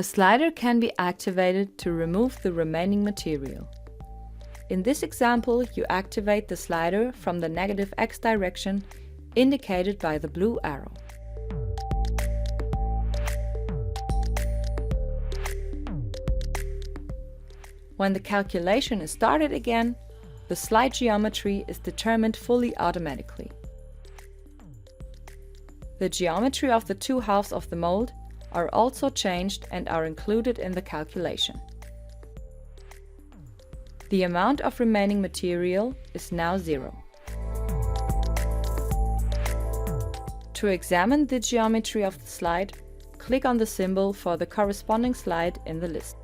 A slider can be activated to remove the remaining material. In this example, you activate the slider from the negative X direction indicated by the blue arrow. When the calculation is started again, the slide geometry is determined fully automatically. The geometry of the two halves of the mold are also changed and are included in the calculation. The amount of remaining material is now 0. To examine the geometry of the slide, click on the symbol for the corresponding slide in the list.